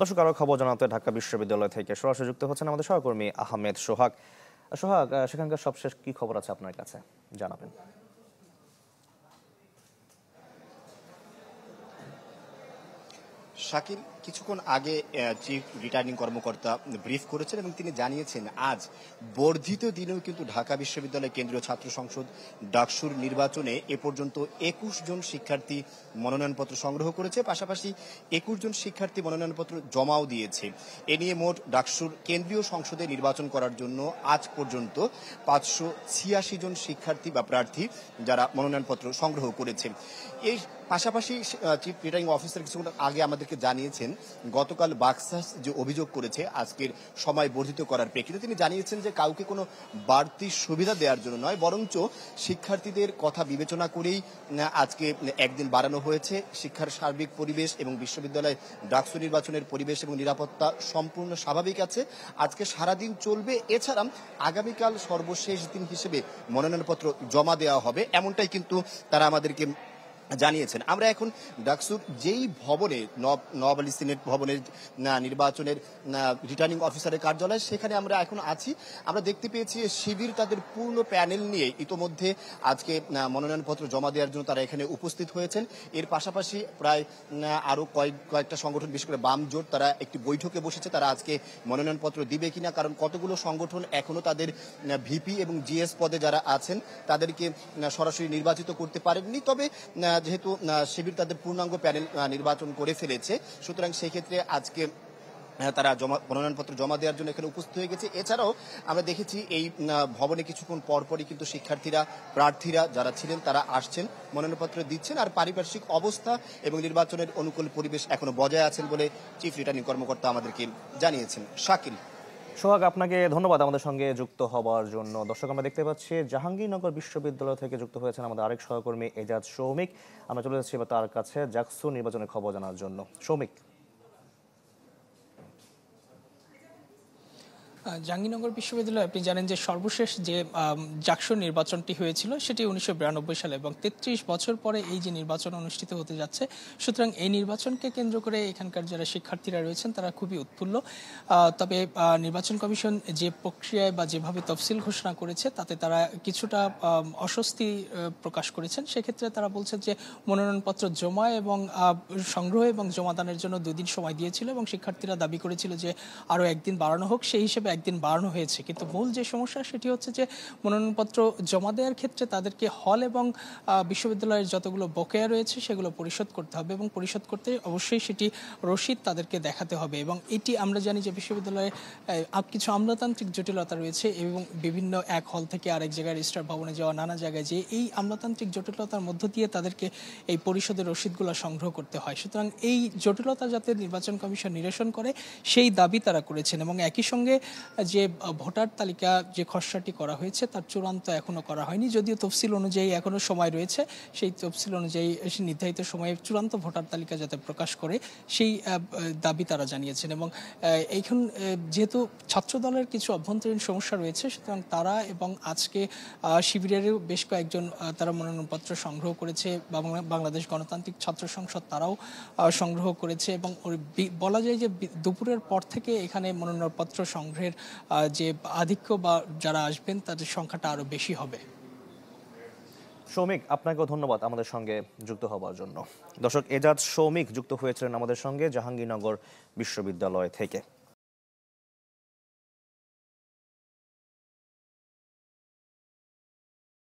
দর্শক, আরো খবর জানাতে ঢাকা বিশ্ববিদ্যালয় থেকে সরাসরি যুক্ত হচ্ছেন আমাদের সহকর্মী আহমেদ সোহাগ। সোহাগ, সেখানকার সবশেষ কি খবর আছে আপনার কাছে, জানাবেন। শাকিল কিছুক্ষণ আগে চিফ রিটার্নিং কর্মকর্তা ব্রিফ করেছেন এবং তিনি জানিয়েছেন আজ বর্ধিত দিনেও কিন্তু ঢাকা বিশ্ববিদ্যালয় কেন্দ্রীয় ছাত্র সংসদ ডাকসুর নির্বাচনে এ পর্যন্ত ২১ জন শিক্ষার্থী মনোনয়নপত্র সংগ্রহ করেছে, পাশাপাশি ২১ জন শিক্ষার্থী মনোনয়নপত্র জমাও দিয়েছে। এ নিয়ে মোট ডাকসুর কেন্দ্রীয় সংসদে নির্বাচন করার জন্য আজ পর্যন্ত ৫৮৬ জন শিক্ষার্থী বা প্রার্থী যারা মনোনয়নপত্র সংগ্রহ করেছে। এই পাশাপাশি চিফ রিটার্নিং অফিসার কিছুক্ষণ আগে আমাদেরকে জানিয়েছেন গতকাল বাকসাস যে অভিযোগ করেছে আজকের সময় বর্ধিত করার প্রেক্ষিতে তিনি জানিয়েছেন যে কাউকে কোনো বাড়তি সুবিধা দেওয়ার জন্য নয়, বরঞ্চ শিক্ষার্থীদের কথা বিবেচনা করেই আজকে একদিন বাড়ানো হয়েছে। শিক্ষার সার্বিক পরিবেশ এবং বিশ্ববিদ্যালয় ডাকসু নির্বাচনের পরিবেশ এবং নিরাপত্তা সম্পূর্ণ স্বাভাবিক আছে। আজকে সারাদিন চলবে, এছাড়া আগামীকাল সর্বশেষ দিন হিসেবে মনোনয়নপত্র জমা দেওয়া হবে, এমনটাই কিন্তু তারা আমাদেরকে জানিয়েছেন। আমরা এখন ডাকসুর যেই ভবনে নওয়াব আলী সিনেট ভবনের নির্বাচনের রিটার্নিং অফিসারের কার্যালয়, সেখানে আমরা এখন আছি। আমরা দেখতে পেয়েছি শিবির তাদের পূর্ণ প্যানেল নিয়ে ইতোমধ্যে আজকে মনোনয়নপত্র জমা দেওয়ার জন্য তারা এখানে উপস্থিত হয়েছেন। এর পাশাপাশি প্রায় আরও কয়েকটা সংগঠন, বিশেষ করে বাম জোট, তারা একটি বৈঠকে বসেছে তারা আজকে মনোনয়নপত্র দিবে কিনা, কারণ কতগুলো সংগঠন এখনও তাদের ভিপি এবং জিএস পদে যারা আছেন তাদেরকে সরাসরি নির্বাচিত করতে পারেননি। তবে যেহেতু শিবির তাদের পূর্ণাঙ্গ প্যানেল নির্বাচন করে ফেলেছে, সুতরাং সেই ক্ষেত্রে আজকে তারা মনোনয়নপত্র জমা দেওয়ার জন্য এখানে উপস্থিত হয়ে গেছে। এছাড়াও আমরা দেখেছি এই ভবনে কিছুক্ষণ পরপরই কিন্তু শিক্ষার্থীরা, প্রার্থীরা যারা ছিলেন তারা আসছেন, মনোনয়নপত্র দিচ্ছেন। আর পারিপার্শ্বিক অবস্থা এবং নির্বাচনের অনুকূল পরিবেশ এখনো বজায় আছেন বলে চিফ রিটার্নিং কর্মকর্তা আমাদেরকে জানিয়েছেন। শাকিল। সোহাগ, আপনাকে ধন্যবাদ আমাদের সঙ্গে যুক্ত হওয়ার জন্য। দর্শক, আমরা দেখতে পাচ্ছি জাহাঙ্গীরনগর বিশ্ববিদ্যালয় থেকে যুক্ত হয়েছেন আমাদের আরেক সহকর্মী এজাজ সৌমিক। আমরা চলে যাচ্ছি তার কাছে ডাকসু নির্বাচনের খবর জানার জন্য। সৌমিক। জাহাঙ্গীরনগর বিশ্ববিদ্যালয়ে আপনি জানেন যে সর্বশেষ যে ডাকসু নির্বাচনটি হয়েছিল সেটি ১৯৯২ সালে, এবং ৩৩ বছর পরে এই যে নির্বাচন অনুষ্ঠিত হতে যাচ্ছে, সুতরাং এই নির্বাচনকে কেন্দ্র করে এখানকার যারা শিক্ষার্থীরা রয়েছেন তারা খুবই উৎফুল্ল। তবে নির্বাচন কমিশন যে প্রক্রিয়ায় বা যেভাবে তফসিল ঘোষণা করেছে তাতে তারা কিছুটা অস্বস্তি প্রকাশ করেছেন। সেক্ষেত্রে তারা বলছেন যে মনোনয়নপত্র জমা এবং সংগ্রহ এবং জমাদানের জন্য ২ দিন সময় দিয়েছিল, এবং শিক্ষার্থীরা দাবি করেছিল যে আরও একদিন বাড়ানো হোক, সেই হিসেবে একদিন বাড়ানো হয়েছে। কিন্তু মূল যে সমস্যা সেটি হচ্ছে যে মনোনয়নপত্র জমা দেওয়ার ক্ষেত্রে তাদেরকে হল এবং বিশ্ববিদ্যালয়ের যতগুলো বকেয়া রয়েছে সেগুলো পরিশোধ করতে হবে, এবং পরিশোধ করতে অবশ্যই সেটি রসিদ তাদেরকে দেখাতে হবে। এবং এটি আমরা জানি যে বিশ্ববিদ্যালয়ে কিছু আমলাতান্ত্রিক জটিলতা রয়েছে, এবং বিভিন্ন এক হল থেকে আরেক জায়গায় রেজিস্ট্রার ভবনে যাওয়া, নানা জায়গায় যে এই আমলাতান্ত্রিক জটিলতার মধ্য দিয়ে তাদেরকে এই পরিশোধের রসিদগুলো সংগ্রহ করতে হয়। সুতরাং এই জটিলতা যাতে নির্বাচন কমিশন নিরসন করে সেই দাবি তারা করেছেন। এবং একই সঙ্গে যে ভোটার তালিকা যে খসড়াটি করা হয়েছে তার চূড়ান্ত এখনো করা হয়নি, যদিও তফসিল অনুযায়ী এখনো সময় রয়েছে। সেই তফসিল অনুযায়ী নির্ধারিত সময়ে চূড়ান্ত ভোটার তালিকা যাতে প্রকাশ করে সেই দাবি তারা জানিয়েছেন। এবং এইখান যেহেতু ছাত্র দলের কিছু অভ্যন্তরীণ সমস্যা রয়েছে, সুতরাং তারা এবং আজকে শিবিরেরও বেশ কয়েকজন তারা মনোনয়নপত্র সংগ্রহ করেছে, বাংলাদেশ গণতান্ত্রিক ছাত্র সংসদ তারাও সংগ্রহ করেছে। এবং বলা যায় যে দুপুরের পর থেকে এখানে মনোনয়নপত্র সংগ্রহের যে আধিক্য বা যারা আসবেন তাদের সংখ্যাটা আরো বেশি হবে। সৌমিক, আপনাকেও ধন্যবাদ আমাদের সঙ্গে যুক্ত হওয়ার জন্য। দর্শক, এজাজ সৌমিক যুক্ত হয়েছিলেন আমাদের সঙ্গে জাহাঙ্গীরনগর বিশ্ববিদ্যালয় থেকে।